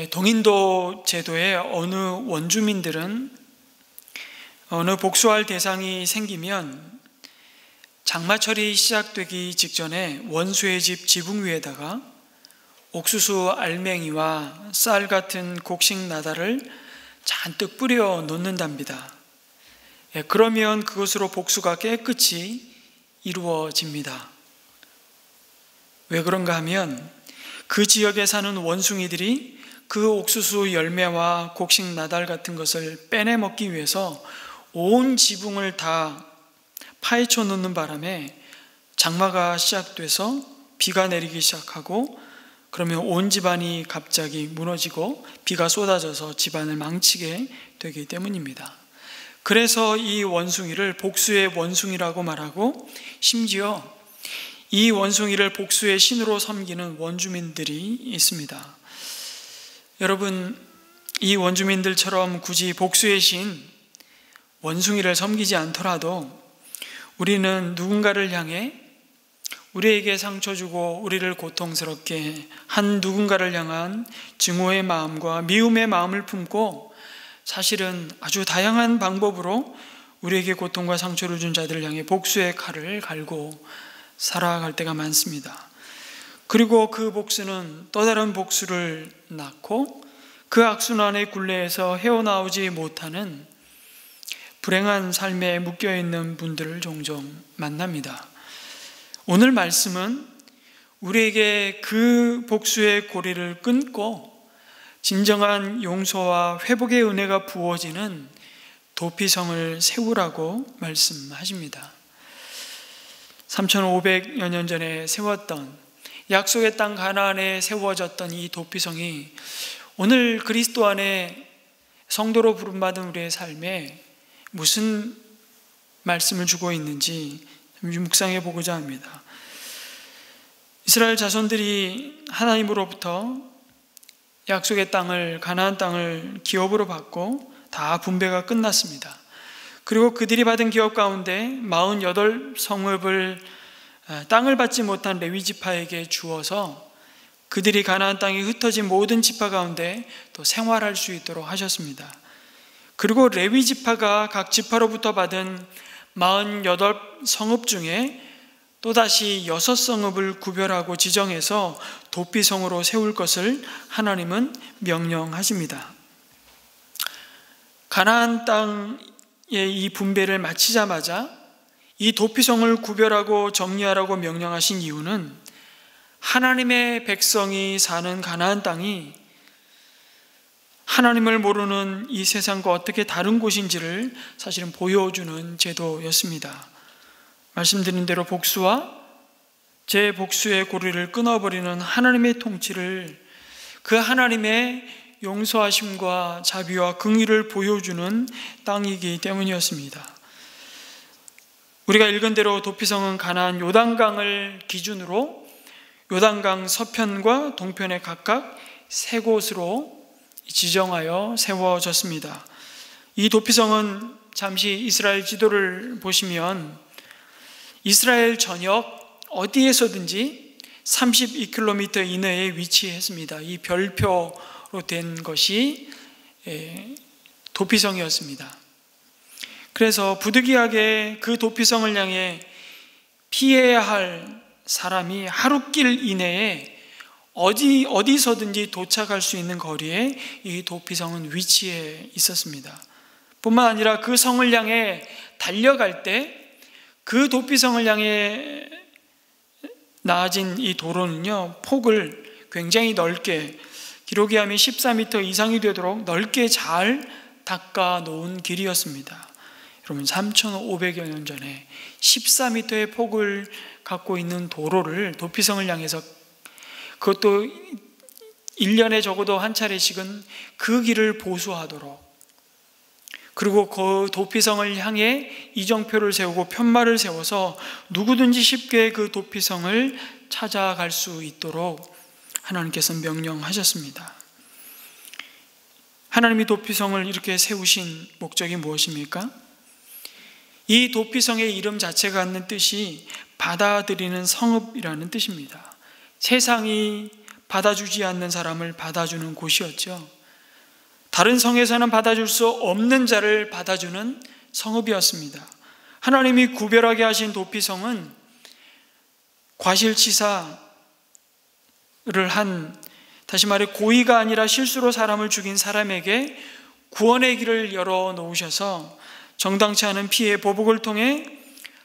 동인도 제도의 어느 원주민들은 어느 복수할 대상이 생기면 장마철이 시작되기 직전에 원수의 집 지붕 위에다가 옥수수 알맹이와 쌀 같은 곡식 나달을 잔뜩 뿌려 놓는답니다. 그러면 그것으로 복수가 깨끗이 이루어집니다. 왜 그런가 하면 그 지역에 사는 원숭이들이 그 옥수수 열매와 곡식 나달 같은 것을 빼내 먹기 위해서 온 지붕을 다 파헤쳐 놓는 바람에 장마가 시작돼서 비가 내리기 시작하고, 그러면 온 집안이 갑자기 무너지고 비가 쏟아져서 집안을 망치게 되기 때문입니다. 그래서 이 원숭이를 복수의 원숭이라고 말하고, 심지어 이 원숭이를 복수의 신으로 섬기는 원주민들이 있습니다. 여러분, 이 원주민들처럼 굳이 복수의 신, 원숭이를 섬기지 않더라도 우리는 누군가를 향해 우리에게 상처 주고 우리를 고통스럽게 한 누군가를 향한 증오의 마음과 미움의 마음을 품고, 사실은 아주 다양한 방법으로 우리에게 고통과 상처를 준 자들을 향해 복수의 칼을 갈고 살아갈 때가 많습니다. 그리고 그 복수는 또 다른 복수를 낳고 그 악순환의 굴레에서 헤어나오지 못하는 불행한 삶에 묶여있는 분들을 종종 만납니다. 오늘 말씀은 우리에게 그 복수의 고리를 끊고 진정한 용서와 회복의 은혜가 부어지는 도피성을 세우라고 말씀하십니다. 3500여 년 전에 세웠던, 약속의 땅 가나안에 세워졌던 이 도피성이 오늘 그리스도 안에 성도로 부름받은 우리의 삶에 무슨 말씀을 주고 있는지 묵상해 보고자 합니다. 이스라엘 자손들이 하나님으로부터 약속의 땅을, 가나안 땅을 기업으로 받고 다 분배가 끝났습니다. 그리고 그들이 받은 기업 가운데 48성읍을 땅을 받지 못한 레위 지파에게 주어서 그들이 가나안 땅에 흩어진 모든 지파 가운데 또 생활할 수 있도록 하셨습니다. 그리고 레위 지파가 각 지파로부터 받은 48성읍 중에 또다시 6성읍을 구별하고 지정해서 도피성으로 세울 것을 하나님은 명령하십니다. 가나안 땅의 이 분배를 마치자마자 이 도피성을 구별하고 정리하라고 명령하신 이유는 하나님의 백성이 사는 가나안 땅이 하나님을 모르는 이 세상과 어떻게 다른 곳인지를 사실은 보여주는 제도였습니다. 말씀드린 대로 복수와 재복수의 고리를 끊어버리는 하나님의 통치를, 그 하나님의 용서하심과 자비와 긍휼을 보여주는 땅이기 때문이었습니다. 우리가 읽은 대로 도피성은 가나안 요단강을 기준으로 요단강 서편과 동편에 각각 3곳으로 지정하여 세워졌습니다. 이 도피성은 잠시 이스라엘 지도를 보시면 이스라엘 전역 어디에서든지 32km 이내에 위치했습니다. 이 별표로 된 것이 도피성이었습니다. 그래서 부득이하게 그 도피성을 향해 피해야 할 사람이 하루길 이내에 어디서든지 도착할 수 있는 거리에 이 도피성은 위치해 있었습니다. 뿐만 아니라 그 성을 향해 달려갈 때 그 도피성을 향해 나아진 이 도로는요, 폭을 굉장히 넓게, 기록에 하면 14m 이상이 되도록 넓게 잘 닦아 놓은 길이었습니다. 여러분, 3,500여 년 전에 14m의 폭을 갖고 있는 도로를 도피성을 향해서, 그것도 1년에 적어도 한 차례씩은 그 길을 보수하도록, 그리고 그 도피성을 향해 이정표를 세우고 편말을 세워서 누구든지 쉽게 그 도피성을 찾아갈 수 있도록 하나님께서 명령하셨습니다. 하나님이 도피성을 이렇게 세우신 목적이 무엇입니까? 이 도피성의 이름 자체가 갖는 뜻이 받아들이는 성읍이라는 뜻입니다. 세상이 받아주지 않는 사람을 받아주는 곳이었죠. 다른 성에서는 받아줄 수 없는 자를 받아주는 성읍이었습니다. 하나님이 구별하게 하신 도피성은 과실치사를 한, 다시 말해 고의가 아니라 실수로 사람을 죽인 사람에게 구원의 길을 열어놓으셔서 정당치 않은 피해 보복을 통해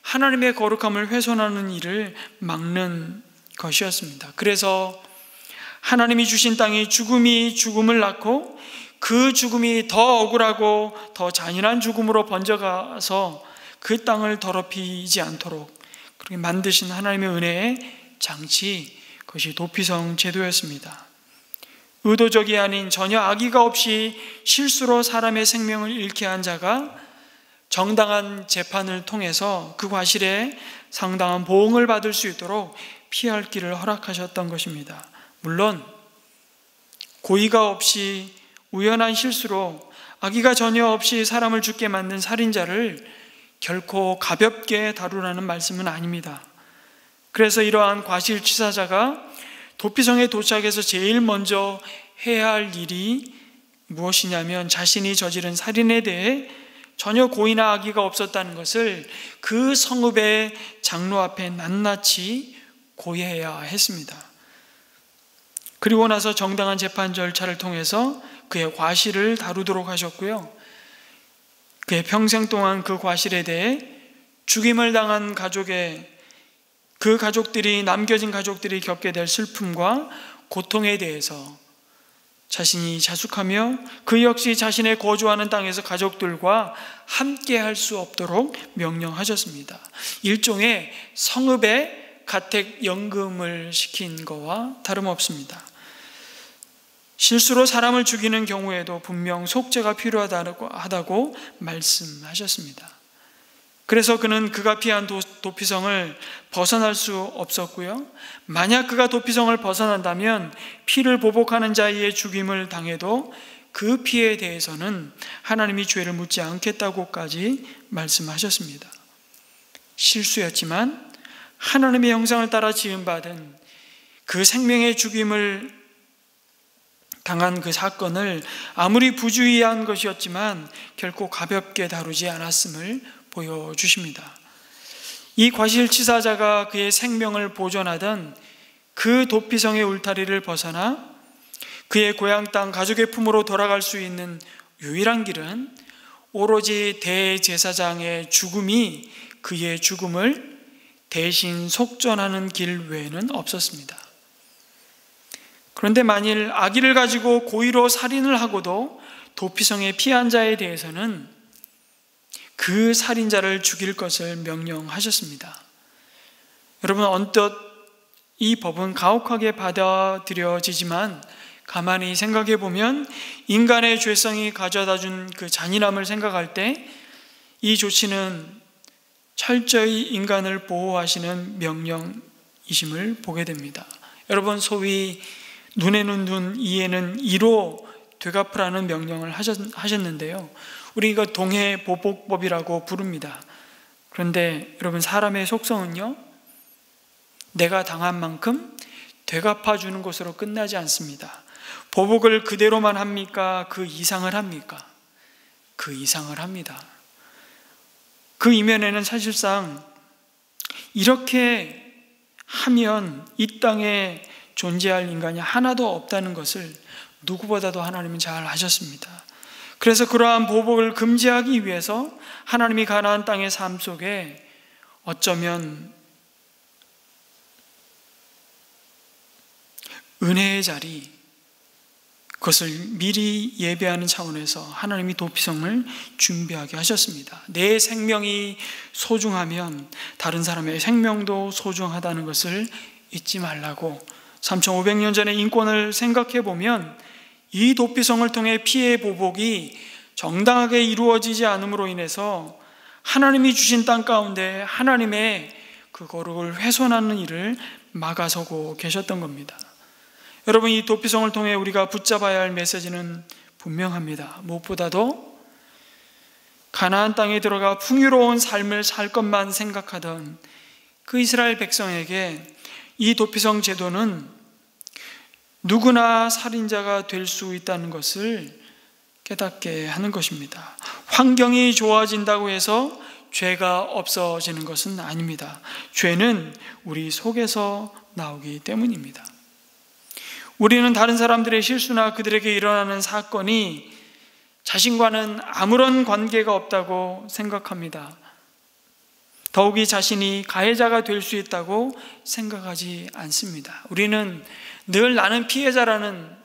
하나님의 거룩함을 훼손하는 일을 막는 것이었습니다. 그래서 하나님이 주신 땅이 죽음이 죽음을 낳고 그 죽음이 더 억울하고 더 잔인한 죽음으로 번져가서 그 땅을 더럽히지 않도록 그렇게 만드신 하나님의 은혜의 장치, 그것이 도피성 제도였습니다. 의도적이 아닌 전혀 악의가 없이 실수로 사람의 생명을 잃게 한 자가 정당한 재판을 통해서 그 과실에 상당한 보응을 받을 수 있도록 피할 길을 허락하셨던 것입니다. 물론 고의가 없이 우연한 실수로 악의가 전혀 없이 사람을 죽게 만든 살인자를 결코 가볍게 다루라는 말씀은 아닙니다. 그래서 이러한 과실치사자가 도피성에 도착해서 제일 먼저 해야 할 일이 무엇이냐면 자신이 저지른 살인에 대해 전혀 고의나 악의가 없었다는 것을 그 성읍의 장로 앞에 낱낱이 고해야 했습니다. 그리고 나서 정당한 재판 절차를 통해서 그의 과실을 다루도록 하셨고요. 그의 평생 동안 그 과실에 대해 죽임을 당한 그 가족들이, 남겨진 가족들이 겪게 될 슬픔과 고통에 대해서 자신이 자숙하며 그 역시 자신의 거주하는 땅에서 가족들과 함께 할 수 없도록 명령하셨습니다. 일종의 성읍의 가택연금을 시킨 것과 다름없습니다. 실수로 사람을 죽이는 경우에도 분명 속죄가 필요하다고 말씀하셨습니다. 그래서 그는 그가 피한 도피성을 벗어날 수 없었고요. 만약 그가 도피성을 벗어난다면 피를 보복하는 자의 죽임을 당해도 그 피해에 대해서는 하나님이 죄를 묻지 않겠다고까지 말씀하셨습니다. 실수였지만 하나님의 형상을 따라 지음받은 그 생명의 죽임을 당한 그 사건을 아무리 부주의한 것이었지만 결코 가볍게 다루지 않았음을 보여주십니다. 이 과실치사자가 그의 생명을 보존하던 그 도피성의 울타리를 벗어나 그의 고향 땅 가족의 품으로 돌아갈 수 있는 유일한 길은 오로지 대제사장의 죽음이 그의 죽음을 대신 속전하는 길 외에는 없었습니다. 그런데 만일 악의를 가지고 고의로 살인을 하고도 도피성에 피한 자에 대해서는 그 살인자를 죽일 것을 명령하셨습니다. 여러분, 언뜻 이 법은 가혹하게 받아들여지지만 가만히 생각해 보면 인간의 죄성이 가져다 준 그 잔인함을 생각할 때 이 조치는 철저히 인간을 보호하시는 명령이심을 보게 됩니다. 여러분, 소위 눈에는 눈, 이에는 이로 되갚으라는 명령을 하셨는데요. 우리 이거 동해보복법이라고 부릅니다. 그런데 여러분, 사람의 속성은요, 내가 당한 만큼 되갚아주는 것으로 끝나지 않습니다. 보복을 그대로만 합니까? 그 이상을 합니까? 그 이상을 합니다. 그 이면에는 사실상 이렇게 하면 이 땅에 존재할 인간이 하나도 없다는 것을 누구보다도 하나님은 잘 아셨습니다. 그래서 그러한 보복을 금지하기 위해서 하나님이 가나안 땅의 삶 속에 어쩌면 은혜의 자리, 그것을 미리 예배하는 차원에서 하나님이 도피성을 준비하게 하셨습니다. 내 생명이 소중하면 다른 사람의 생명도 소중하다는 것을 잊지 말라고. 3,500년 전의 인권을 생각해 보면 이 도피성을 통해 피해 보복이 정당하게 이루어지지 않음으로 인해서 하나님이 주신 땅 가운데 하나님의 그 거룩을 훼손하는 일을 막아서고 계셨던 겁니다. 여러분, 이 도피성을 통해 우리가 붙잡아야 할 메시지는 분명합니다. 무엇보다도 가나안 땅에 들어가 풍요로운 삶을 살 것만 생각하던 그 이스라엘 백성에게 이 도피성 제도는 누구나 살인자가 될 수 있다는 것을 깨닫게 하는 것입니다. 환경이 좋아진다고 해서 죄가 없어지는 것은 아닙니다. 죄는 우리 속에서 나오기 때문입니다. 우리는 다른 사람들의 실수나 그들에게 일어나는 사건이 자신과는 아무런 관계가 없다고 생각합니다. 더욱이 자신이 가해자가 될 수 있다고 생각하지 않습니다. 우리는 늘 나는 피해자라는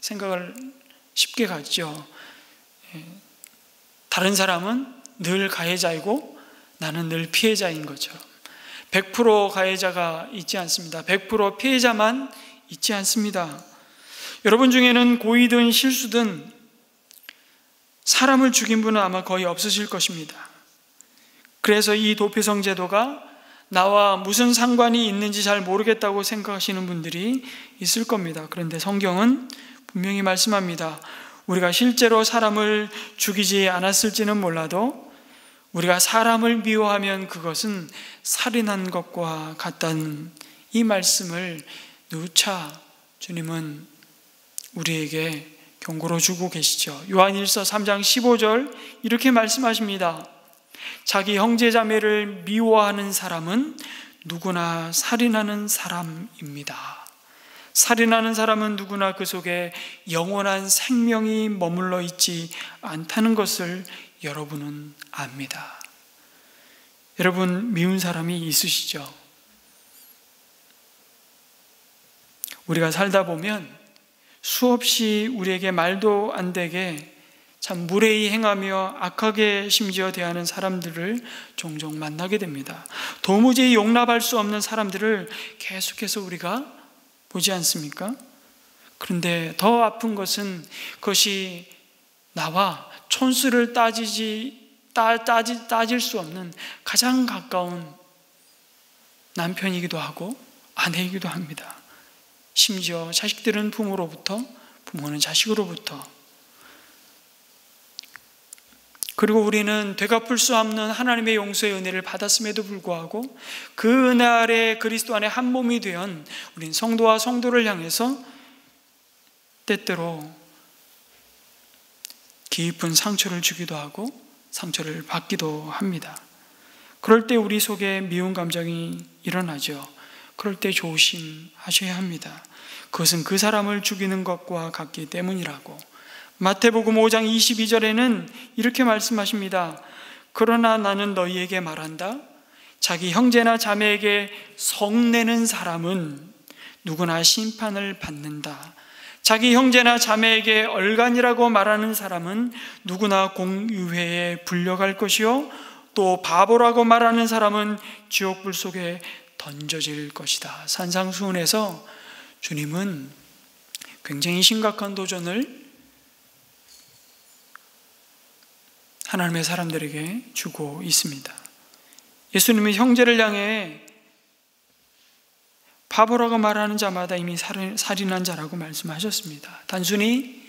생각을 쉽게 갖죠. 다른 사람은 늘 가해자이고 나는 늘 피해자인 것처럼 100% 가해자가 있지 않습니다. 100% 피해자만 있지 않습니다. 여러분 중에는 고의든 실수든 사람을 죽인 분은 아마 거의 없으실 것입니다. 그래서 이 도피성 제도가 나와 무슨 상관이 있는지 잘 모르겠다고 생각하시는 분들이 있을 겁니다. 그런데 성경은 분명히 말씀합니다. 우리가 실제로 사람을 죽이지 않았을지는 몰라도 우리가 사람을 미워하면 그것은 살인한 것과 같다는 이 말씀을 누차 주님은 우리에게 경고로 주고 계시죠. 요한일서 3장 15절 이렇게 말씀하십니다. 자기 형제 자매를 미워하는 사람은 누구나 살인하는 사람입니다. 살인하는 사람은 누구나 그 속에 영원한 생명이 머물러 있지 않다는 것을 여러분은 압니다. 여러분 미운 사람이 있으시죠? 우리가 살다 보면 수없이 우리에게 말도 안 되게 참 무례히 행하며 악하게 심지어 대하는 사람들을 종종 만나게 됩니다. 도무지 용납할 수 없는 사람들을 계속해서 우리가 보지 않습니까? 그런데 더 아픈 것은 그것이 나와 촌수를 따질 수 없는 가장 가까운 남편이기도 하고 아내이기도 합니다. 심지어 자식들은 부모로부터, 부모는 자식으로부터. 그리고 우리는 되갚을 수 없는 하나님의 용서의 은혜를 받았음에도 불구하고 그 은혜 아래 그리스도 안에 한 몸이 되은 우린 성도와 성도를 향해서 때때로 깊은 상처를 주기도 하고 상처를 받기도 합니다. 그럴 때 우리 속에 미운 감정이 일어나죠. 그럴 때 조심하셔야 합니다. 그것은 그 사람을 죽이는 것과 같기 때문이라고. 마태복음 5장 22절에는 이렇게 말씀하십니다. 그러나 나는 너희에게 말한다. 자기 형제나 자매에게 성내는 사람은 누구나 심판을 받는다. 자기 형제나 자매에게 얼간이라고 말하는 사람은 누구나 공유회에 불려갈 것이요 또 바보라고 말하는 사람은 지옥불 속에 던져질 것이다. 산상수훈에서 주님은 굉장히 심각한 도전을 하나님의 사람들에게 주고 있습니다. 예수님은 형제를 향해 바보라고 말하는 자마다 이미 살인한 자라고 말씀하셨습니다. 단순히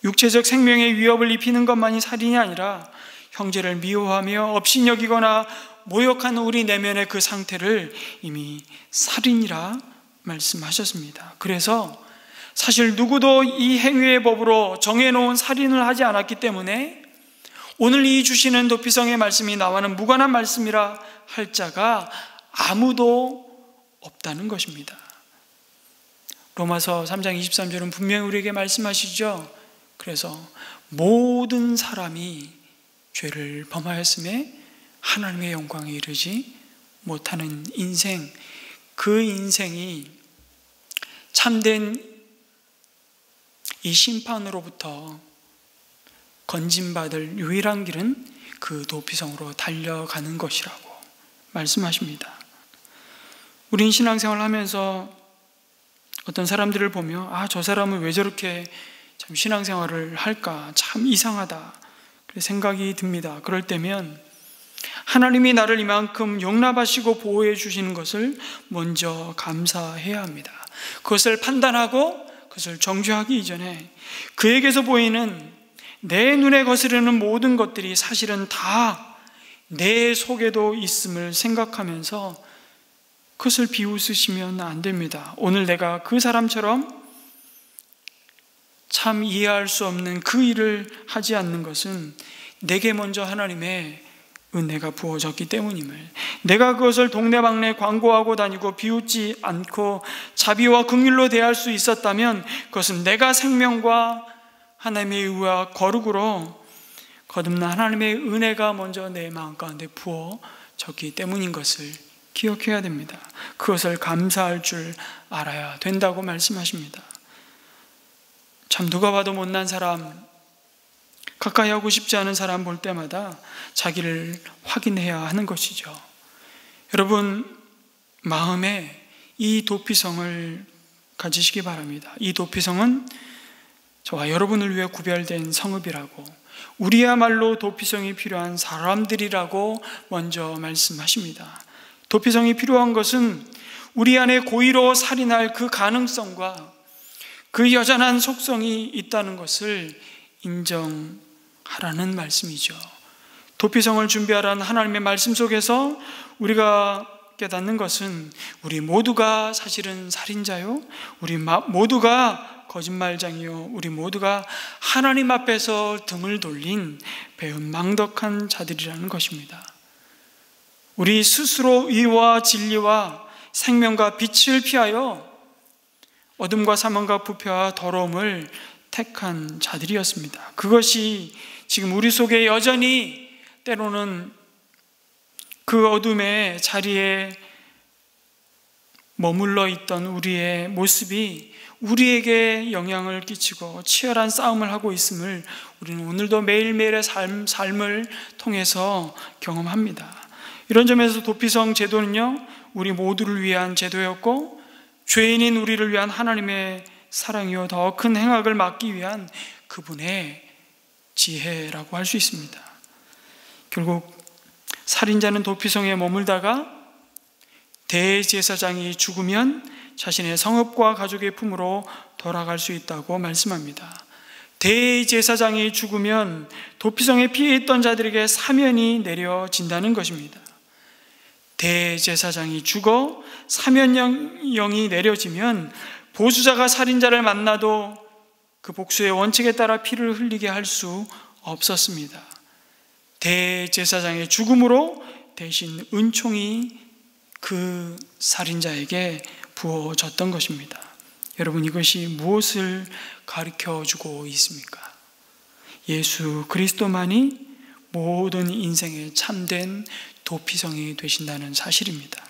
육체적 생명에 위협을 입히는 것만이 살인이 아니라 형제를 미워하며 업신여기거나 모욕하는 우리 내면의 그 상태를 이미 살인이라 말씀하셨습니다. 그래서 사실 누구도 이 행위의 법으로 정해놓은 살인을 하지 않았기 때문에 오늘 이 주시는 도피성의 말씀이 나와는 무관한 말씀이라 할 자가 아무도 없다는 것입니다. 로마서 3장 23절은 분명히 우리에게 말씀하시죠. 그래서 모든 사람이 죄를 범하였음에 하나님의 영광에 이르지 못하는 인생, 그 인생이 참된 이 심판으로부터 건진받을 유일한 길은 그 도피성으로 달려가는 것이라고 말씀하십니다. 우린 신앙생활을 하면서 어떤 사람들을 보며 저 사람은 왜 저렇게 참 신앙생활을 할까? 참 이상하다. 생각이 듭니다. 그럴 때면 하나님이 나를 이만큼 용납하시고 보호해 주시는 것을 먼저 감사해야 합니다. 그것을 판단하고 그것을 정죄하기 이전에 그에게서 보이는 내 눈에 거스르는 모든 것들이 사실은 다 내 속에도 있음을 생각하면서 그것을 비웃으시면 안 됩니다. 오늘 내가 그 사람처럼 참 이해할 수 없는 그 일을 하지 않는 것은 내게 먼저 하나님의 은혜가 부어졌기 때문임을, 내가 그것을 동네방네 광고하고 다니고 비웃지 않고 자비와 긍휼로 대할 수 있었다면 그것은 내가 생명과 하나님의 의와 거룩으로 거듭난 하나님의 은혜가 먼저 내 마음 가운데 부어졌기 때문인 것을 기억해야 됩니다. 그것을 감사할 줄 알아야 된다고 말씀하십니다. 참 누가 봐도 못난 사람, 가까이 하고 싶지 않은 사람 볼 때마다 자기를 확인해야 하는 것이죠. 여러분, 마음에 이 도피성을 가지시기 바랍니다. 이 도피성은 저와 여러분을 위해 구별된 성읍이라고, 우리야말로 도피성이 필요한 사람들이라고 먼저 말씀하십니다. 도피성이 필요한 것은 우리 안에 고의로 살인할 그 가능성과 그 여전한 속성이 있다는 것을 인정하라는 말씀이죠. 도피성을 준비하라는 하나님의 말씀 속에서 우리가 깨닫는 것은 우리 모두가 사실은 살인자요, 우리 모두가 거짓말장이요, 우리 모두가 하나님 앞에서 등을 돌린 배은망덕한 자들이라는 것입니다. 우리 스스로 의와 진리와 생명과 빛을 피하여 어둠과 사망과 부패와 더러움을 택한 자들이었습니다. 그것이 지금 우리 속에 여전히 때로는 그 어둠의 자리에 머물러 있던 우리의 모습이 우리에게 영향을 끼치고 치열한 싸움을 하고 있음을 우리는 오늘도 매일매일의 삶을 통해서 경험합니다. 이런 점에서 도피성 제도는요, 우리 모두를 위한 제도였고 죄인인 우리를 위한 하나님의 사랑이요 더 큰 행악을 막기 위한 그분의 지혜라고 할 수 있습니다. 결국 살인자는 도피성에 머물다가 대제사장이 죽으면 자신의 성읍과 가족의 품으로 돌아갈 수 있다고 말씀합니다. 대제사장이 죽으면 도피성에 피해 있던 자들에게 사면이 내려진다는 것입니다. 대제사장이 죽어 사면령이 내려지면 보수자가 살인자를 만나도 그 복수의 원칙에 따라 피를 흘리게 할 수 없었습니다. 대제사장의 죽음으로 대신 은총이 그 살인자에게 부어졌던 것입니다. 여러분, 이것이 무엇을 가르쳐주고 있습니까? 예수 그리스도만이 모든 인생의 참된 도피성이 되신다는 사실입니다.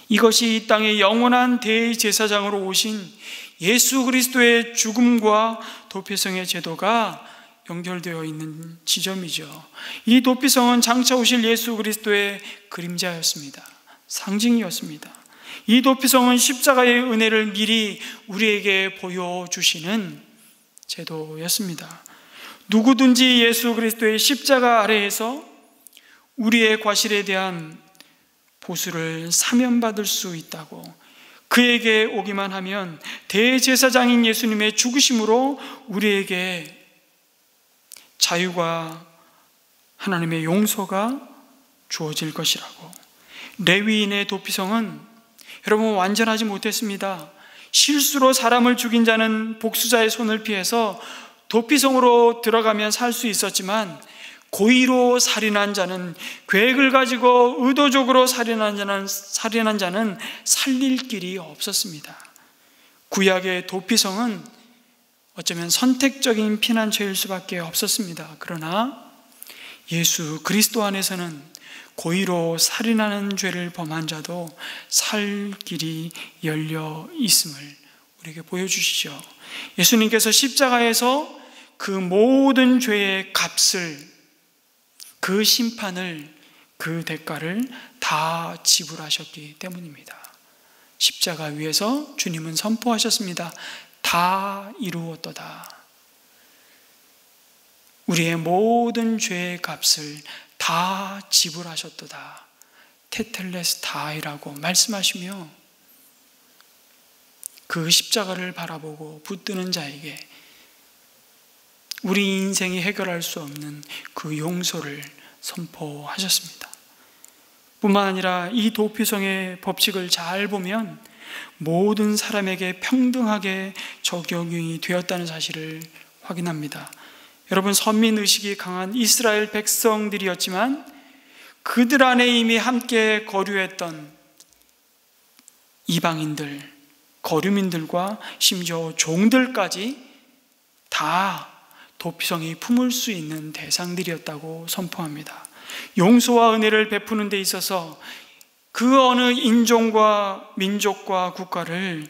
이것이 이 땅의 영원한 대제사장으로 오신 예수 그리스도의 죽음과 도피성의 제도가 연결되어 있는 지점이죠. 이 도피성은 장차 오실 예수 그리스도의 그림자였습니다. 상징이었습니다. 이 도피성은 십자가의 은혜를 미리 우리에게 보여주시는 제도였습니다. 누구든지 예수 그리스도의 십자가 아래에서 우리의 과실에 대한 보수를 사면받을 수 있다고, 그에게 오기만 하면 대제사장인 예수님의 죽으심으로 우리에게 자유가, 하나님의 용서가 주어질 것이라고. 레위인의 도피성은 여러분 완전하지 못했습니다. 실수로 사람을 죽인 자는 복수자의 손을 피해서 도피성으로 들어가면 살 수 있었지만, 고의로 살인한 자는, 계획을 가지고 의도적으로 살인한 자는 살릴 길이 없었습니다. 구약의 도피성은 어쩌면 선택적인 피난처일 수밖에 없었습니다. 그러나 예수 그리스도 안에서는 고의로 살인하는 죄를 범한 자도 살 길이 열려 있음을 우리에게 보여주시죠. 예수님께서 십자가에서 그 모든 죄의 값을, 그 심판을, 그 대가를 다 지불하셨기 때문입니다. 십자가 위에서 주님은 선포하셨습니다. 다 이루었도다. 우리의 모든 죄의 값을 다 지불하셨도다. 테텔레스타이라고 말씀하시며 그 십자가를 바라보고 붙드는 자에게 우리 인생이 해결할 수 없는 그 용서를 선포하셨습니다. 뿐만 아니라 이 도피성의 법칙을 잘 보면 모든 사람에게 평등하게 적용이 되었다는 사실을 확인합니다. 여러분, 선민의식이 강한 이스라엘 백성들이었지만 그들 안에 이미 함께 거류했던 이방인들, 거류민들과 심지어 종들까지 다 도피성이 품을 수 있는 대상들이었다고 선포합니다. 용서와 은혜를 베푸는 데 있어서 그 어느 인종과 민족과 국가를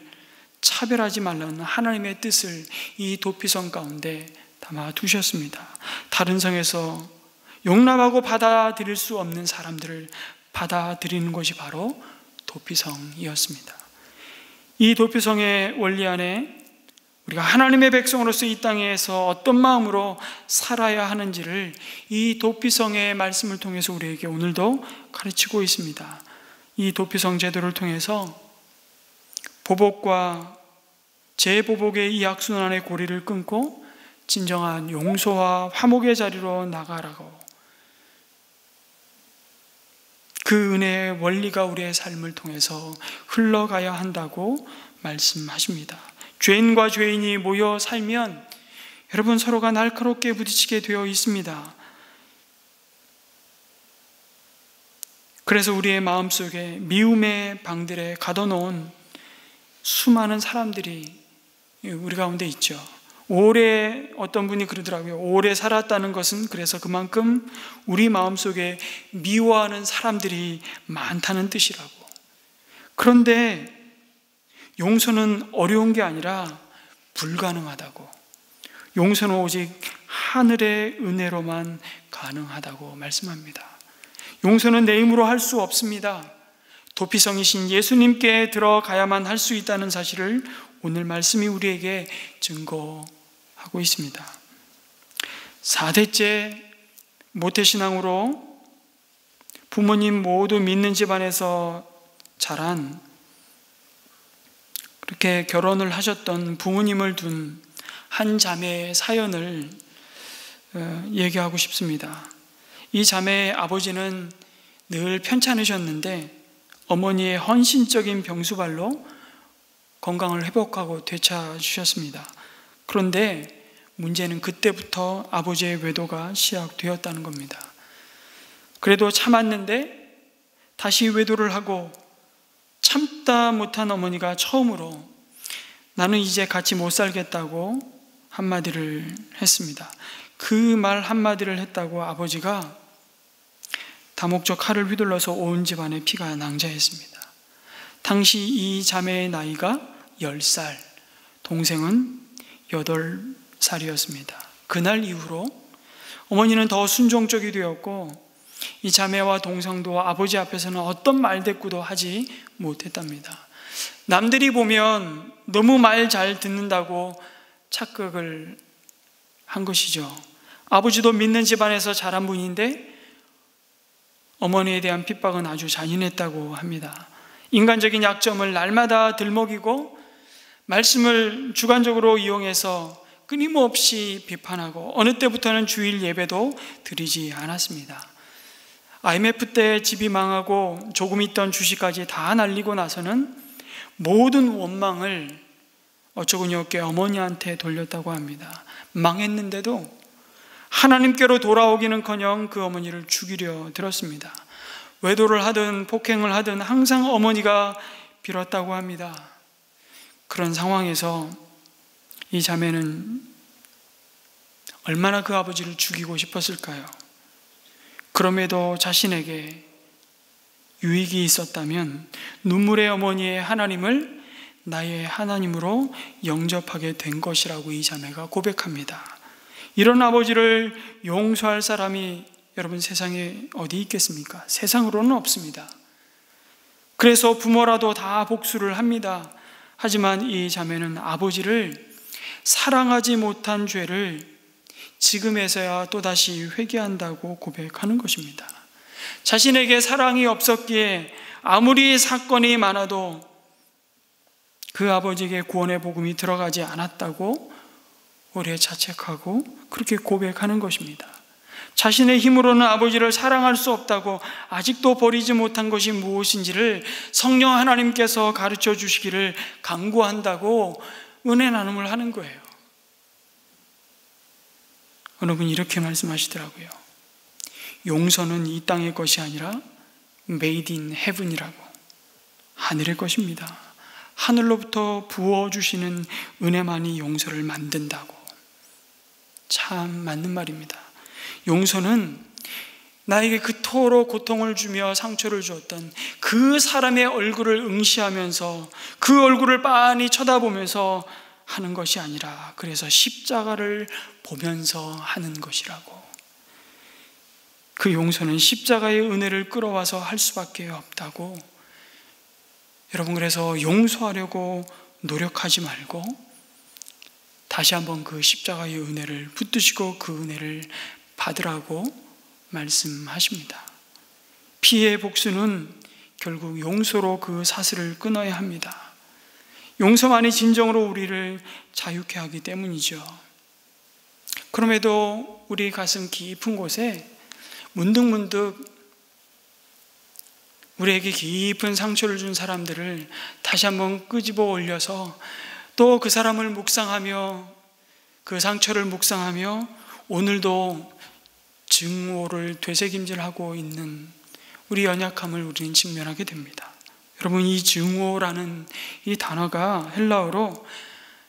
차별하지 말라는 하나님의 뜻을 이 도피성 가운데 담아 두셨습니다. 다른 성에서 용납하고 받아들일 수 없는 사람들을 받아들이는 것이 바로 도피성이었습니다. 이 도피성의 원리 안에 우리가 하나님의 백성으로서 이 땅에서 어떤 마음으로 살아야 하는지를 이 도피성의 말씀을 통해서 우리에게 오늘도 가르치고 있습니다. 이 도피성 제도를 통해서 보복과 재보복의 이 악순환의 고리를 끊고 진정한 용서와 화목의 자리로 나가라고, 그 은혜의 원리가 우리의 삶을 통해서 흘러가야 한다고 말씀하십니다. 죄인과 죄인이 모여 살면 여러분, 서로가 날카롭게 부딪히게 되어 있습니다. 그래서 우리의 마음속에 미움의 방들에 가둬놓은 수많은 사람들이 우리 가운데 있죠. 오래, 어떤 분이 그러더라고요. 오래 살았다는 것은 그래서 그만큼 우리 마음속에 미워하는 사람들이 많다는 뜻이라고. 그런데 용서는 어려운 게 아니라 불가능하다고. 용서는 오직 하늘의 은혜로만 가능하다고 말씀합니다. 용서는 내 힘으로 할 수 없습니다. 도피성이신 예수님께 들어가야만 할 수 있다는 사실을 오늘 말씀이 우리에게 증거하고 있습니다. 4대째 모태신앙으로 부모님 모두 믿는 집안에서 자란, 그렇게 결혼을 하셨던 부모님을 둔 한 자매의 사연을 얘기하고 싶습니다. 이 자매의 아버지는 늘 편찮으셨는데 어머니의 헌신적인 병수발로 건강을 회복하고 되찾으셨습니다. 그런데 문제는 그때부터 아버지의 외도가 시작되었다는 겁니다. 그래도 참았는데 다시 외도를 하고 참다 못한 어머니가 처음으로 나는 이제 같이 못 살겠다고 한마디를 했습니다. 그 말 한마디를 했다고 아버지가 다목적 칼을 휘둘러서 온 집안의 피가 낭자했습니다. 당시 이 자매의 나이가 10살, 동생은 8살이었습니다. 그날 이후로 어머니는 더 순종적이 되었고 이 자매와 동생도 아버지 앞에서는 어떤 말대꾸도 하지 못했답니다. 남들이 보면 너무 말 잘 듣는다고 착각을 한 것이죠. 아버지도 믿는 집안에서 자란 분인데 어머니에 대한 핍박은 아주 잔인했다고 합니다. 인간적인 약점을 날마다 들먹이고 말씀을 주관적으로 이용해서 끊임없이 비판하고 어느 때부터는 주일 예배도 드리지 않았습니다. IMF 때 집이 망하고 조금 있던 주식까지 다 날리고 나서는 모든 원망을 어처구니 없게 어머니한테 돌렸다고 합니다. 망했는데도 하나님께로 돌아오기는커녕 그 어머니를 죽이려 들었습니다. 외도를 하든 폭행을 하든 항상 어머니가 빌었다고 합니다. 그런 상황에서 이 자매는 얼마나 그 아버지를 죽이고 싶었을까요? 그럼에도 자신에게 유익이 있었다면 눈물의 어머니의 하나님을 나의 하나님으로 영접하게 된 것이라고 이 자매가 고백합니다. 이런 아버지를 용서할 사람이 여러분 세상에 어디 있겠습니까? 세상으로는 없습니다. 그래서 부모라도 다 복수를 합니다. 하지만 이 자매는 아버지를 사랑하지 못한 죄를 지금에서야 또다시 회개한다고 고백하는 것입니다. 자신에게 사랑이 없었기에 아무리 사건이 많아도 그 아버지에게 구원의 복음이 들어가지 않았다고 오래 자책하고 그렇게 고백하는 것입니다. 자신의 힘으로는 아버지를 사랑할 수 없다고 아직도 버리지 못한 것이 무엇인지를 성령 하나님께서 가르쳐 주시기를 간구한다고 은혜 나눔을 하는 거예요. 어느 분이 이렇게 말씀하시더라고요. 용서는 이 땅의 것이 아니라 Made in Heaven이라고, 하늘의 것입니다. 하늘로부터 부어주시는 은혜만이 용서를 만든다고. 참 맞는 말입니다. 용서는 나에게 그토록 고통을 주며 상처를 주었던 그 사람의 얼굴을 응시하면서 그 얼굴을 빤히 쳐다보면서 하는 것이 아니라, 그래서 십자가를 보면서 하는 것이라고. 그 용서는 십자가의 은혜를 끌어와서 할 수밖에 없다고. 여러분, 그래서 용서하려고 노력하지 말고 다시 한번 그 십자가의 은혜를 붙드시고 그 은혜를 받으라고 말씀하십니다. 피해 복수는 결국 용서로 그 사슬을 끊어야 합니다. 용서만이 진정으로 우리를 자유케 하기 때문이죠. 그럼에도 우리 가슴 깊은 곳에 문득문득 우리에게 깊은 상처를 준 사람들을 다시 한번 끄집어 올려서 또 그 사람을 묵상하며, 그 상처를 묵상하며 오늘도 증오를 되새김질하고 있는 우리 연약함을 우리는 직면하게 됩니다. 여러분, 이 증오라는 이 단어가 헬라어로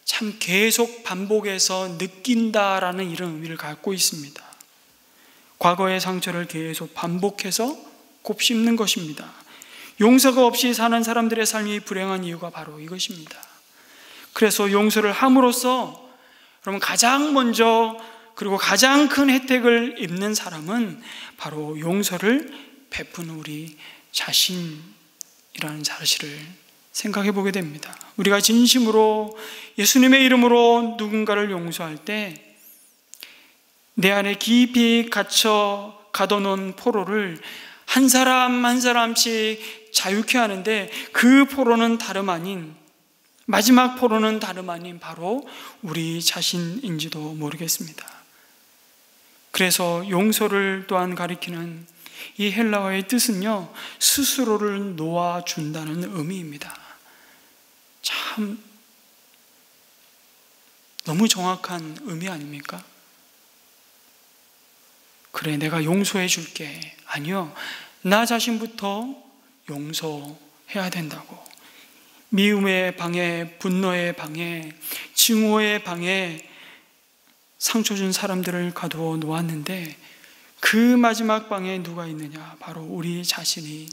참 계속 반복해서 느낀다라는 이런 의미를 갖고 있습니다. 과거의 상처를 계속 반복해서 곱씹는 것입니다. 용서가 없이 사는 사람들의 삶이 불행한 이유가 바로 이것입니다. 그래서 용서를 함으로써 여러분, 가장 먼저 그리고 가장 큰 혜택을 입는 사람은 바로 용서를 베푸는 우리 자신이라는 사실을 생각해 보게 됩니다. 우리가 진심으로 예수님의 이름으로 누군가를 용서할 때 내 안에 깊이 갇혀 가둬놓은 포로를 한 사람 한 사람씩 자유케 하는데, 그 포로는 다름 아닌, 마지막 포로는 다름 아닌 바로 우리 자신인지도 모르겠습니다. 그래서 용서를 또한 가리키는 이 헬라어의 뜻은요, 스스로를 놓아준다는 의미입니다. 참 너무 정확한 의미 아닙니까? 그래, 내가 용서해 줄게. 아니요, 나 자신부터 용서해야 된다고. 미움의 방에, 분노의 방에, 증오의 방에 상처 준 사람들을 가두어 놓았는데, 그 마지막 방에 누가 있느냐? 바로 우리 자신이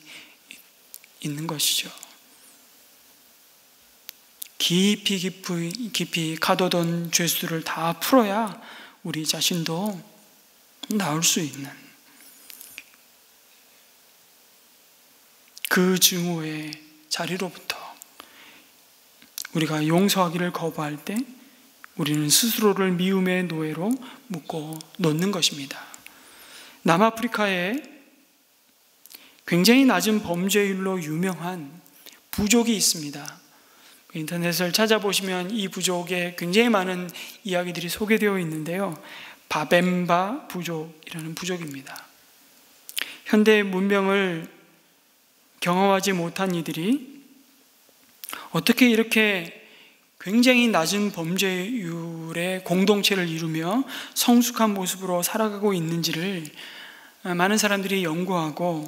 있는 것이죠. 깊이 가둬둔 죄수들을 다 풀어야 우리 자신도 나올 수 있는, 그 증오의 자리로부터 우리가 용서하기를 거부할 때 우리는 스스로를 미움의 노예로 묶어 놓는 것입니다. 남아프리카에 굉장히 낮은 범죄율로 유명한 부족이 있습니다. 인터넷을 찾아보시면 이 부족에 굉장히 많은 이야기들이 소개되어 있는데요. 바벤바 부족이라는 부족입니다. 현대 문명을 경험하지 못한 이들이 어떻게 이렇게 굉장히 낮은 범죄율의 공동체를 이루며 성숙한 모습으로 살아가고 있는지를 많은 사람들이 연구하고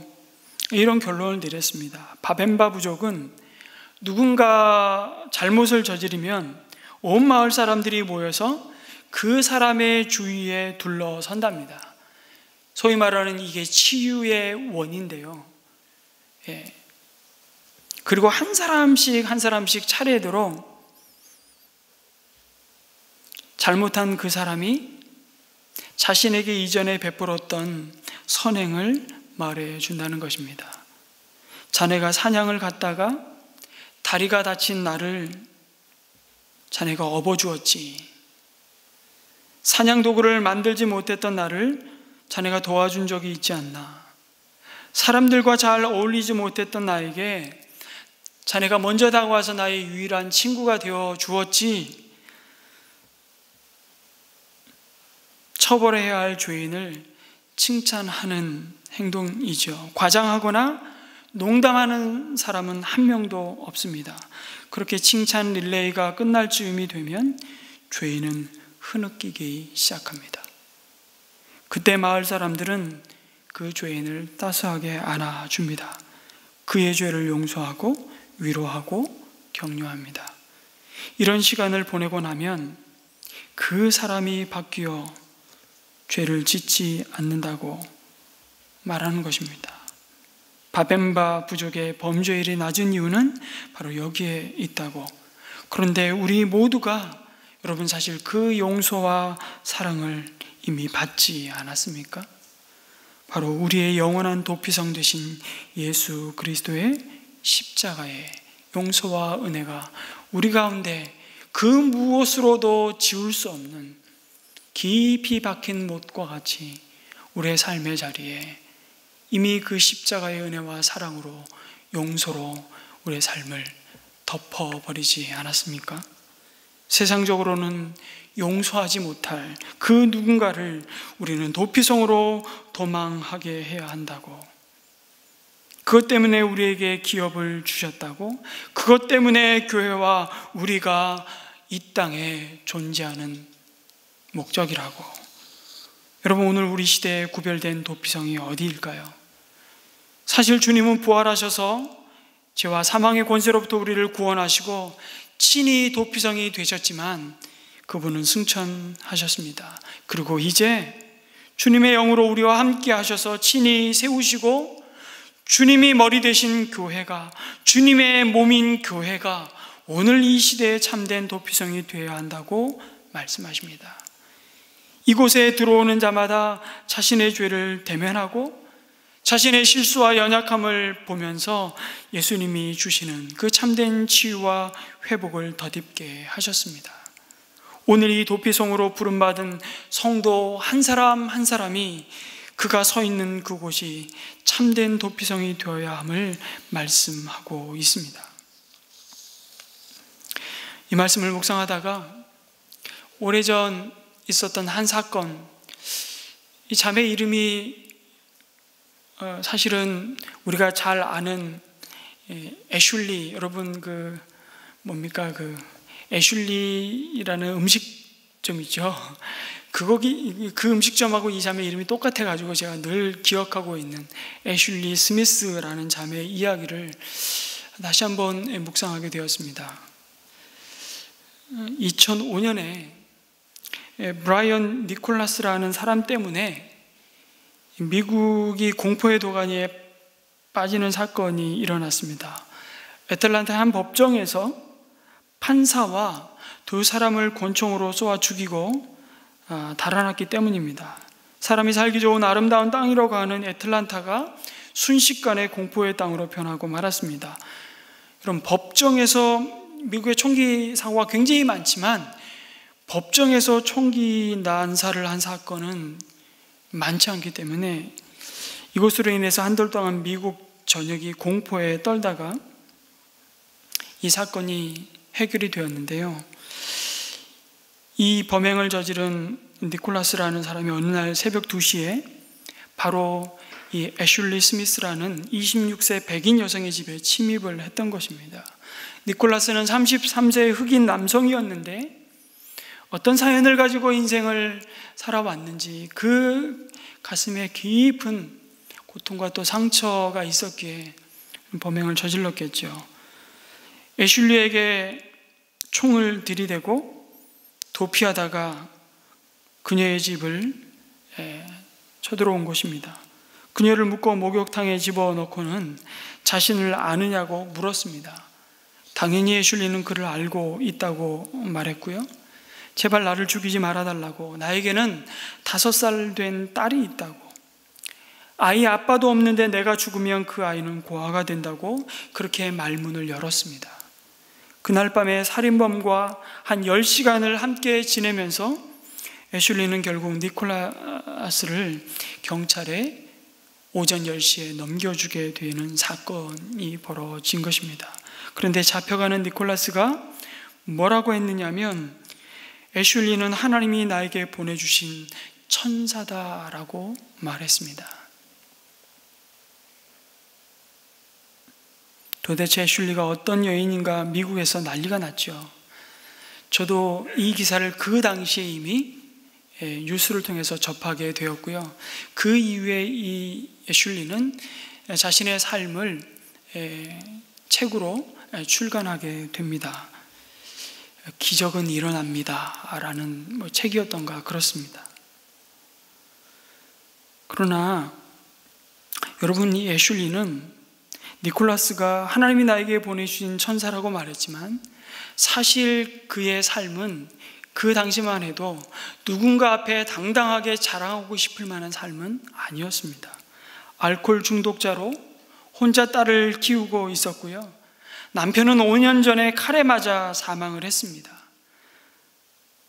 이런 결론을 내렸습니다. 바벤바 부족은 누군가 잘못을 저지르면 온 마을 사람들이 모여서 그 사람의 주위에 둘러선답니다. 소위 말하는 이게 치유의 원인데요. 예. 그리고 한 사람씩 차례대로 잘못한 그 사람이 자신에게 이전에 베풀었던 선행을 말해 준다는 것입니다. 자네가 사냥을 갔다가 다리가 다친 나를 자네가 업어주었지. 사냥 도구를 만들지 못했던 나를 자네가 도와준 적이 있지 않나. 사람들과 잘 어울리지 못했던 나에게 자네가 먼저 다가와서 나의 유일한 친구가 되어 주었지. 처벌해야 할 죄인을 칭찬하는 행동이죠. 과장하거나 농담하는 사람은 한 명도 없습니다. 그렇게 칭찬 릴레이가 끝날 즈음이 되면 죄인은 흐느끼기 시작합니다. 그때 마을 사람들은 그 죄인을 따스하게 안아줍니다. 그의 죄를 용서하고 위로하고 격려합니다. 이런 시간을 보내고 나면 그 사람이 바뀌어 죄를 짓지 않는다고 말하는 것입니다. 바벤바 부족의 범죄율이 낮은 이유는 바로 여기에 있다고. 그런데 우리 모두가 여러분 사실 그 용서와 사랑을 이미 받지 않았습니까? 바로 우리의 영원한 도피성 되신 예수 그리스도의 십자가의 용서와 은혜가 우리 가운데 그 무엇으로도 지울 수 없는 깊이 박힌 못과 같이 우리의 삶의 자리에 이미 그 십자가의 은혜와 사랑으로 용서로 우리의 삶을 덮어버리지 않았습니까? 세상적으로는 용서하지 못할 그 누군가를 우리는 도피성으로 도망하게 해야 한다고, 그것 때문에 우리에게 기업을 주셨다고, 그것 때문에 교회와 우리가 이 땅에 존재하는 목적이라고. 여러분, 오늘 우리 시대에 구별된 도피성이 어디일까요? 사실 주님은 부활하셔서 죄와 사망의 권세로부터 우리를 구원하시고 친히 도피성이 되셨지만 그분은 승천하셨습니다. 그리고 이제 주님의 영으로 우리와 함께 하셔서 친히 세우시고 주님이 머리 되신 교회가, 주님의 몸인 교회가 오늘 이 시대에 참된 도피성이 되어야 한다고 말씀하십니다. 이곳에 들어오는 자마다 자신의 죄를 대면하고 자신의 실수와 연약함을 보면서 예수님이 주시는 그 참된 치유와 회복을 덧입게 하셨습니다. 오늘 이 도피성으로 부름받은 성도 한 사람 한 사람이 그가 서 있는 그곳이 참된 도피성이 되어야 함을 말씀하고 있습니다. 이 말씀을 묵상하다가 오래전 있었던 한 사건, 이 자매 이름이 사실은 우리가 잘 아는 애슐리, 여러분 그 뭡니까, 그 애슐리라는 음식점 있죠. 그 음식점하고 이 자매 이름이 똑같아가지고 제가 늘 기억하고 있는 애슐리 스미스라는 자매의 이야기를 다시 한번 묵상하게 되었습니다. 2005년에 브라이언 니콜라스라는 사람 때문에 미국이 공포의 도가니에 빠지는 사건이 일어났습니다. 애틀랜타 한 법정에서 판사와 두 사람을 권총으로 쏘아 죽이고 달아났기 때문입니다. 사람이 살기 좋은 아름다운 땅이라고 하는 애틀랜타가 순식간에 공포의 땅으로 변하고 말았습니다. 그럼 법정에서, 미국의 총기 사고가 굉장히 많지만 법정에서 총기 난사를 한 사건은 많지 않기 때문에 이것으로 인해서 한 달 동안 미국 전역이 공포에 떨다가 이 사건이 해결이 되었는데요. 이 범행을 저지른 니콜라스라는 사람이 어느 날 새벽 2시에 바로 이 애슐리 스미스라는 26세 백인 여성의 집에 침입을 했던 것입니다. 니콜라스는 33세의 흑인 남성이었는데 어떤 사연을 가지고 인생을 살아왔는지 그 가슴에 깊은 고통과 또 상처가 있었기에 범행을 저질렀겠죠. 애슐리에게 총을 들이대고 도피하다가 그녀의 집을 쳐들어온 것입니다. 그녀를 묶어 목욕탕에 집어넣고는 자신을 아느냐고 물었습니다. 당연히 애슐리는 그를 알고 있다고 말했고요. 제발 나를 죽이지 말아달라고, 나에게는 5살 된 딸이 있다고, 아이 아빠도 없는데 내가 죽으면 그 아이는 고아가 된다고 그렇게 말문을 열었습니다. 그날 밤에 살인범과 한 10시간을 함께 지내면서 애슐리는 결국 니콜라스를 경찰에 오전 10시에 넘겨주게 되는 사건이 벌어진 것입니다. 그런데 잡혀가는 니콜라스가 뭐라고 했느냐면, 애슐리는 하나님이 나에게 보내주신 천사다라고 말했습니다. 도대체 애슐리가 어떤 여인인가 미국에서 난리가 났죠. 저도 이 기사를 그 당시에 이미 뉴스를 통해서 접하게 되었고요. 그 이후에 이 애슐리는 자신의 삶을 책으로 출간하게 됩니다. 기적은 일어납니다 라는 책이었던가 그렇습니다. 그러나 여러분, 이 애슐리는 니콜라스가 하나님이 나에게 보내주신 천사라고 말했지만 사실 그의 삶은 그 당시만 해도 누군가 앞에 당당하게 자랑하고 싶을 만한 삶은 아니었습니다. 알코올 중독자로 혼자 딸을 키우고 있었고요. 남편은 5년 전에 칼에 맞아 사망을 했습니다.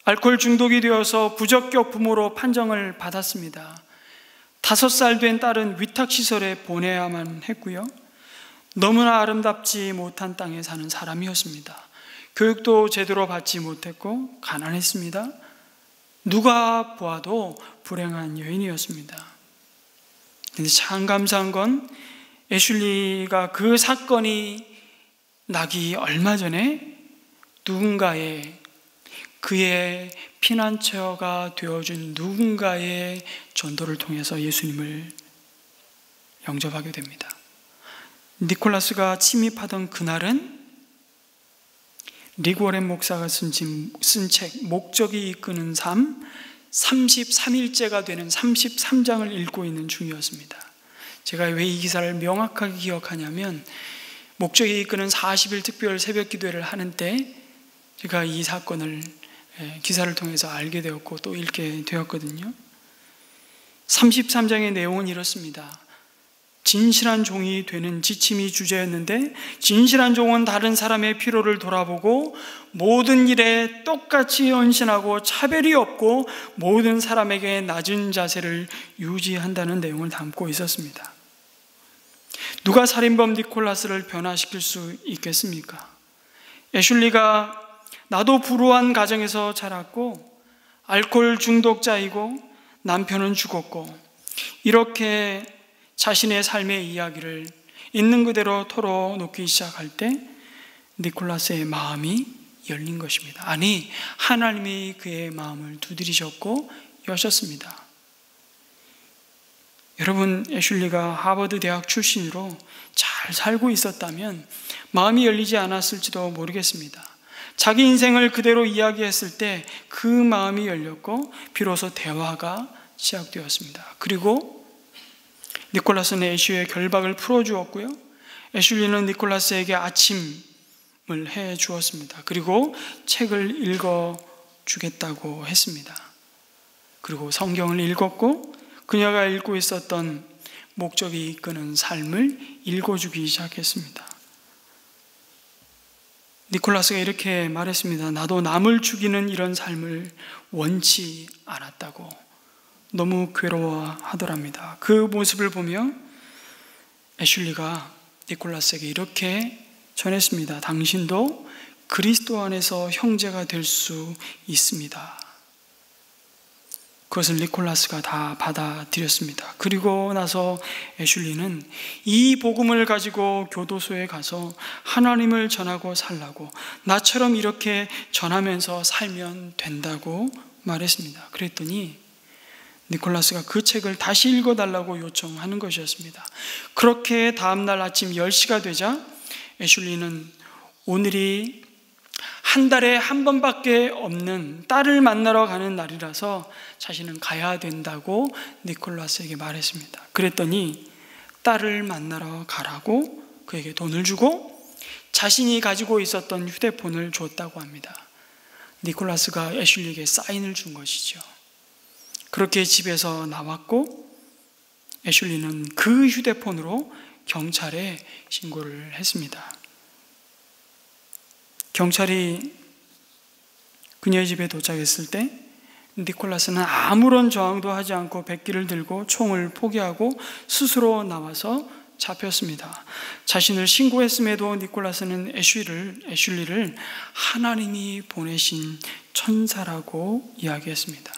알코올 중독이 되어서 부적격 부모로 판정을 받았습니다. 5살 된 딸은 위탁시설에 보내야만 했고요. 너무나 아름답지 못한 땅에 사는 사람이었습니다. 교육도 제대로 받지 못했고 가난했습니다. 누가 보아도 불행한 여인이었습니다. 그런데 참 감사한 건 애슐리가 그 사건이 나기 얼마 전에 누군가의, 그의 피난처가 되어준 누군가의 전도를 통해서 예수님을 영접하게 됩니다. 니콜라스가 침입하던 그날은 릭 워렌 목사가 쓴 책 목적이 이끄는 삶 33일째가 되는 33장을 읽고 있는 중이었습니다. 제가 왜 이 기사를 명확하게 기억하냐면 목적이 이끄는 40일 특별 새벽 기도회를 하는 때 제가 이 사건을 기사를 통해서 알게 되었고 또 읽게 되었거든요. 33장의 내용은 이렇습니다. 진실한 종이 되는 지침이 주제였는데 진실한 종은 다른 사람의 필요를 돌아보고 모든 일에 똑같이 헌신하고 차별이 없고 모든 사람에게 낮은 자세를 유지한다는 내용을 담고 있었습니다. 누가 살인범 니콜라스를 변화시킬 수 있겠습니까? 애슐리가 나도 불우한 가정에서 자랐고 알코올 중독자이고 남편은 죽었고 이렇게 자신의 삶의 이야기를 있는 그대로 털어놓기 시작할 때 니콜라스의 마음이 열린 것입니다. 아니, 하나님이 그의 마음을 두드리셨고 여셨습니다. 여러분, 애슐리가 하버드 대학 출신으로 잘 살고 있었다면 마음이 열리지 않았을지도 모르겠습니다. 자기 인생을 그대로 이야기했을 때 그 마음이 열렸고 비로소 대화가 시작되었습니다. 그리고 니콜라스는 애슐리의 결박을 풀어주었고요. 애슐리는 니콜라스에게 아침을 해주었습니다. 그리고 책을 읽어주겠다고 했습니다. 그리고 성경을 읽었고 그녀가 읽고 있었던 목적이 이끄는 삶을 읽어주기 시작했습니다. 니콜라스가 이렇게 말했습니다. 나도 남을 죽이는 이런 삶을 원치 않았다고 너무 괴로워하더랍니다. 그 모습을 보며 애슐리가 니콜라스에게 이렇게 전했습니다. 당신도 그리스도 안에서 형제가 될 수 있습니다. 그것을 니콜라스가 다 받아들였습니다. 그리고 나서 애슐리는 이 복음을 가지고 교도소에 가서 하나님을 전하고 살라고, 나처럼 이렇게 전하면서 살면 된다고 말했습니다. 그랬더니 니콜라스가 그 책을 다시 읽어달라고 요청하는 것이었습니다. 그렇게 다음날 아침 10시가 되자 애슐리는 오늘이 한 달에 한 번밖에 없는 딸을 만나러 가는 날이라서 자신은 가야 된다고 니콜라스에게 말했습니다. 그랬더니 딸을 만나러 가라고 그에게 돈을 주고 자신이 가지고 있었던 휴대폰을 줬다고 합니다. 니콜라스가 애슐리에게 사인을 준 것이죠. 그렇게 집에서 나왔고 애슐리는 그 휴대폰으로 경찰에 신고를 했습니다. 경찰이 그녀의 집에 도착했을 때 니콜라스는 아무런 저항도 하지 않고 백기를 들고 총을 포기하고 스스로 나와서 잡혔습니다. 자신을 신고했음에도 니콜라스는 애슐리를 하나님이 보내신 천사라고 이야기했습니다.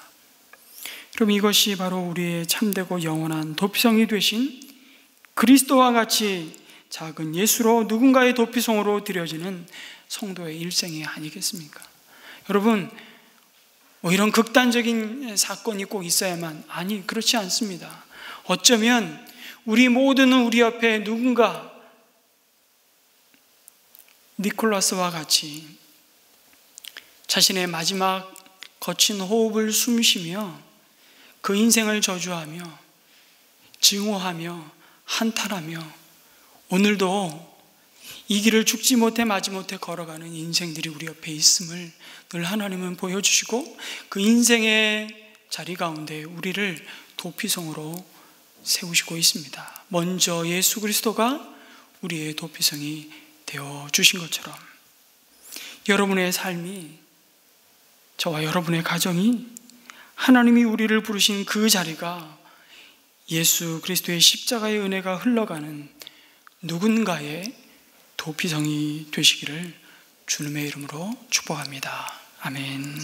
그럼 이것이 바로 우리의 참되고 영원한 도피성이 되신 그리스도와 같이 작은 예수로 누군가의 도피성으로 드려지는 성도의 일생이 아니겠습니까? 여러분, 이런 극단적인 사건이 꼭 있어야만, 아니, 그렇지 않습니다. 어쩌면 우리 모두는 우리 옆에 누군가 니콜라스와 같이 자신의 마지막 거친 호흡을 숨쉬며 그 인생을 저주하며 증오하며 한탄하며 오늘도 이 길을 죽지 못해 마지 못해 걸어가는 인생들이 우리 옆에 있음을 늘 하나님은 보여주시고 그 인생의 자리 가운데 우리를 도피성으로 세우시고 있습니다. 먼저 예수 그리스도가 우리의 도피성이 되어 주신 것처럼 여러분의 삶이, 저와 여러분의 가정이 하나님이 우리를 부르신 그 자리가 예수 그리스도의 십자가의 은혜가 흘러가는 누군가의 도피성이 되시기를 주님의 이름으로 축복합니다. 아멘.